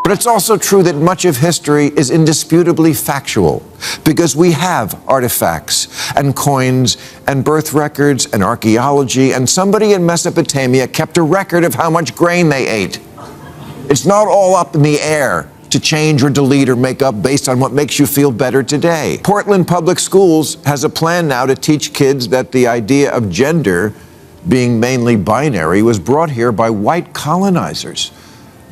But it's also true that much of history is indisputably factual, because we have artifacts and coins and birth records and archaeology, and somebody in Mesopotamia kept a record of how much grain they ate. It's not all up in the air to change or delete or make up based on what makes you feel better today. Portland Public Schools has a plan now to teach kids that the idea of gender being mainly binary was brought here by white colonizers.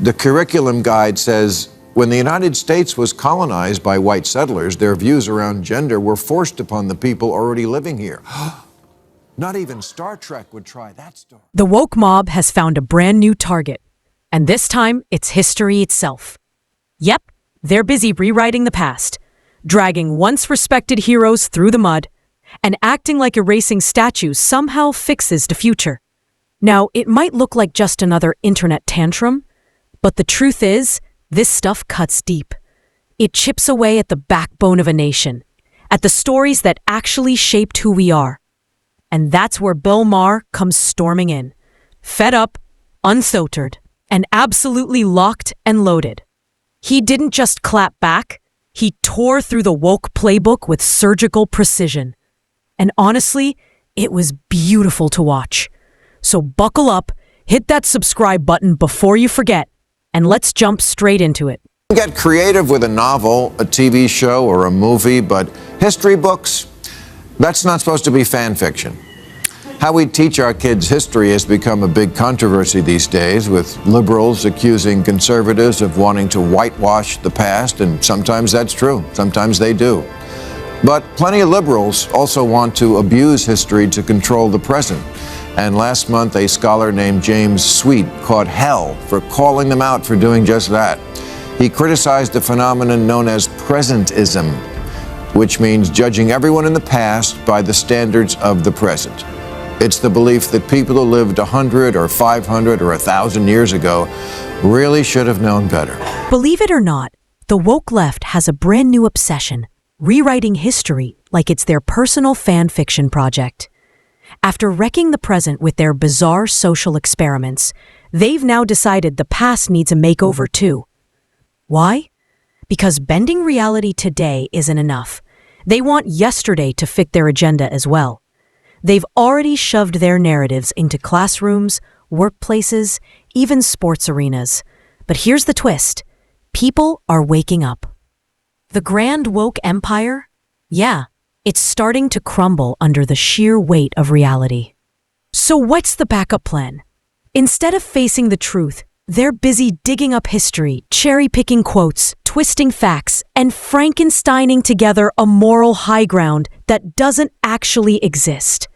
The curriculum guide says, when the United States was colonized by white settlers, their views around gender were forced upon the people already living here. Not even Star Trek would try that story. The woke mob has found a brand new target, and this time it's history itself. Yep, they're busy rewriting the past, dragging once respected heroes through the mud, and acting like erasing statues somehow fixes the future. Now, it might look like just another internet tantrum, but the truth is, this stuff cuts deep. It chips away at the backbone of a nation, at the stories that actually shaped who we are. And that's where Bill Maher comes storming in, fed up, unfiltered, and absolutely locked and loaded. He didn't just clap back, he tore through the woke playbook with surgical precision. And honestly, it was beautiful to watch. So buckle up, hit that subscribe button before you forget, and let's jump straight into it. Get creative with a novel, a TV show, or a movie, but history books, that's not supposed to be fan fiction. How we teach our kids history has become a big controversy these days, with liberals accusing conservatives of wanting to whitewash the past, and sometimes that's true, sometimes they do. But plenty of liberals also want to abuse history to control the present. And last month, a scholar named James Sweet caught hell for calling them out for doing just that. He criticized the phenomenon known as presentism, which means judging everyone in the past by the standards of the present. It's the belief that people who lived 100 or 500 or 1,000 years ago really should have known better. Believe it or not, the woke left has a brand new obsession, rewriting history like it's their personal fan fiction project. After wrecking the present with their bizarre social experiments, they've now decided the past needs a makeover too. Why? Because bending reality today isn't enough. They want yesterday to fit their agenda as well. They've already shoved their narratives into classrooms, workplaces, even sports arenas. But here's the twist. People are waking up. The grand woke empire? Yeah. It's starting to crumble under the sheer weight of reality. So what's the backup plan? Instead of facing the truth, they're busy digging up history, cherry-picking quotes, twisting facts, and Frankensteining together a moral high ground that doesn't actually exist.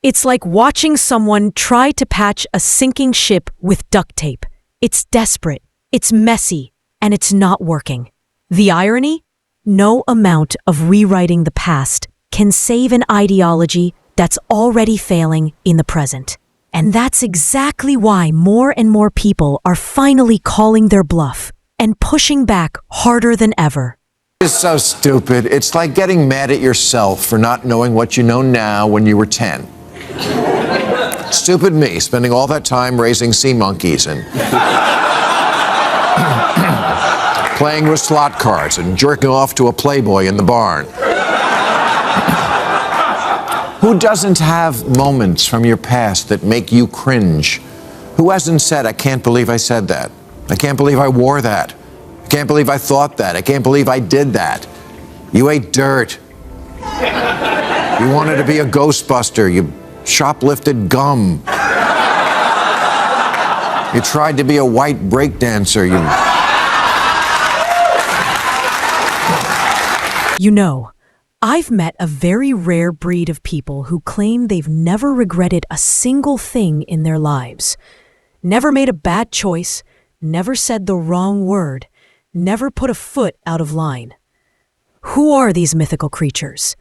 It's like watching someone try to patch a sinking ship with duct tape. It's desperate, it's messy, and it's not working. The irony? No amount of rewriting the past can save an ideology that's already failing in the present. And that's exactly why more and more people are finally calling their bluff and pushing back harder than ever. It's so stupid. It's like getting mad at yourself for not knowing what you know now when you were 10. Stupid me, spending all that time raising sea monkeys and playing with slot cards and jerking off to a Playboy in the barn. Who doesn't have moments from your past that make you cringe? Who hasn't said, I can't believe I said that. I can't believe I wore that. I can't believe I thought that. I can't believe I did that. You ate dirt. You wanted to be a Ghostbuster. You shoplifted gum. You tried to be a white breakdancer. You know, I've met a very rare breed of people who claim they've never regretted a single thing in their lives. Never made a bad choice, never said the wrong word, never put a foot out of line. Who are these mythical creatures?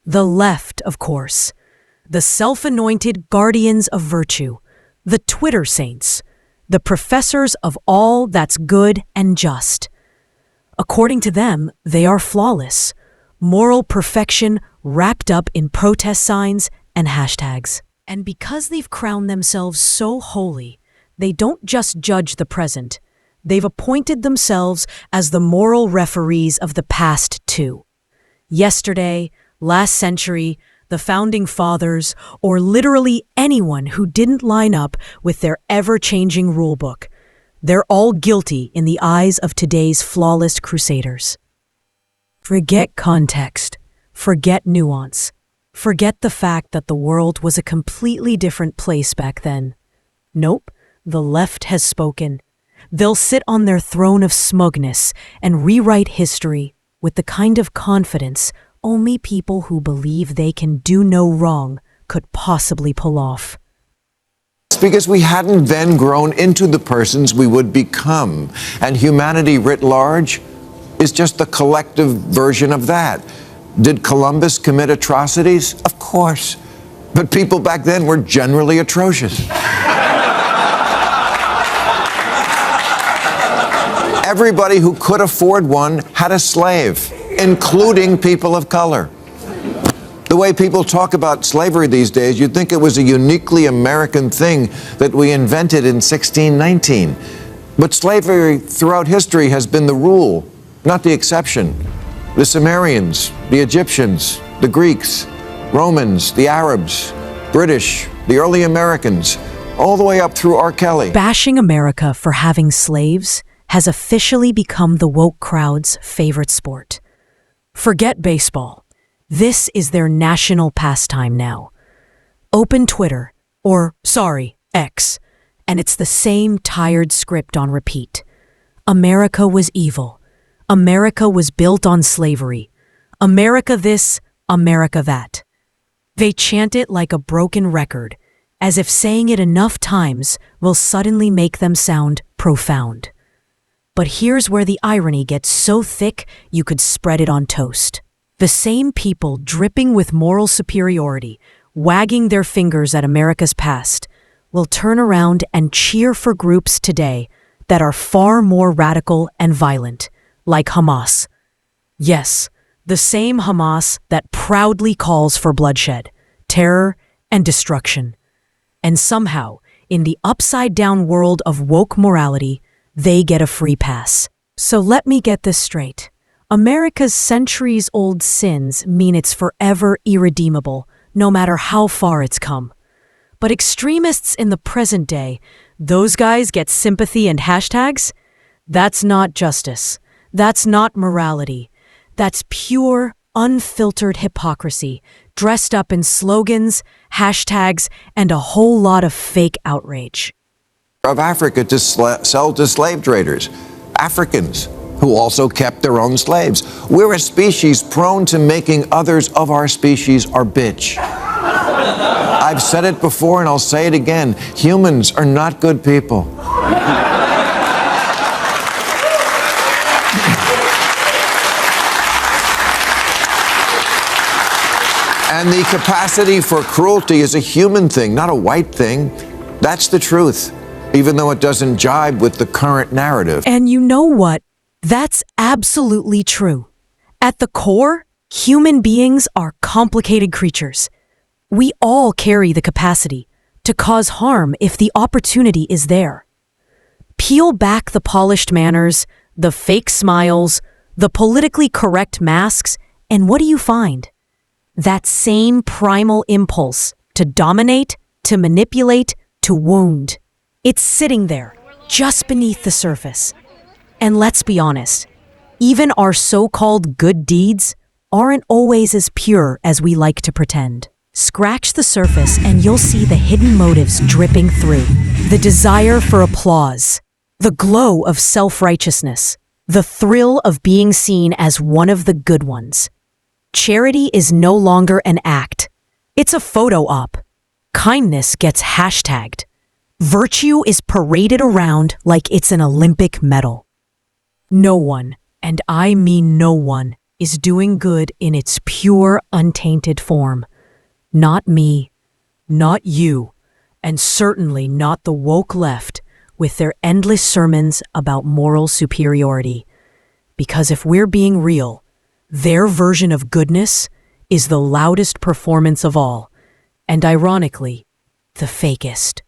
The left, of course. The self-anointed guardians of virtue. The Twitter saints. The professors of all that's good and just. According to them, they are flawless. Moral perfection wrapped up in protest signs and hashtags. And because they've crowned themselves so holy, they don't just judge the present, They've appointed themselves as the moral referees of the past too. Yesterday, last century, the founding fathers, or literally anyone who didn't line up with their ever-changing rulebook. They're all guilty in the eyes of today's flawless crusaders. Forget context. Forget nuance. Forget the fact that the world was a completely different place back then. Nope, the left has spoken. They'll sit on their throne of smugness and rewrite history with the kind of confidence only people who believe they can do no wrong could possibly pull off. It's because we hadn't then grown into the persons we would become, and humanity writ large is just the collective version of that. Did Columbus commit atrocities? Of course. But people back then were generally atrocious. Everybody who could afford one had a slave, including people of color. The way people talk about slavery these days, you'd think it was a uniquely American thing that we invented in 1619. But slavery throughout history has been the rule, not the exception. The Sumerians, the Egyptians, the Greeks, Romans, the Arabs, British, the early Americans, all the way up through R. Kelly. Bashing America for having slaves has officially become the woke crowd's favorite sport. Forget baseball. This is their national pastime now. Open Twitter, or, X, and it's the same tired script on repeat. America was evil. America was built on slavery. America this, America that. They chant it like a broken record, as if saying it enough times will suddenly make them sound profound. But here's where the irony gets so thick you could spread it on toast. The same people dripping with moral superiority, wagging their fingers at America's past, will turn around and cheer for groups today that are far more radical and violent, like Hamas. Yes, the same Hamas that proudly calls for bloodshed, terror, and destruction. And somehow, in the upside-down world of woke morality, they get a free pass. So let me get this straight. America's centuries-old sins mean it's forever irredeemable, no matter how far it's come. But extremists in the present day, those guys get sympathy and hashtags? That's not justice. That's not morality. That's pure, unfiltered hypocrisy, dressed up in slogans, hashtags, and a whole lot of fake outrage. Of Africa to sell to slave traders, Africans who also kept their own slaves. We're a species prone to making others of our species our bitch. I've said it before and I'll say it again. Humans are not good people. And the capacity for cruelty is a human thing, not a white thing. That's the truth, even though it doesn't jibe with the current narrative. And you know what? That's absolutely true. At the core, human beings are complicated creatures. We all carry the capacity to cause harm if the opportunity is there. Peel back the polished manners, the fake smiles, the politically correct masks, and what do you find? That same primal impulse to dominate, to manipulate, to wound. It's sitting there, just beneath the surface. And let's be honest, even our so-called good deeds aren't always as pure as we like to pretend. Scratch the surface and you'll see the hidden motives dripping through. The desire for applause, the glow of self-righteousness, the thrill of being seen as one of the good ones. Charity is no longer an act. It's a photo op. Kindness gets hashtagged. Virtue is paraded around like it's an Olympic medal. No one, and I mean no one, is doing good in its pure, untainted form. Not me, not you, and certainly not the woke left with their endless sermons about moral superiority. Because if we're being real, their version of goodness is the loudest performance of all, and ironically, the fakest.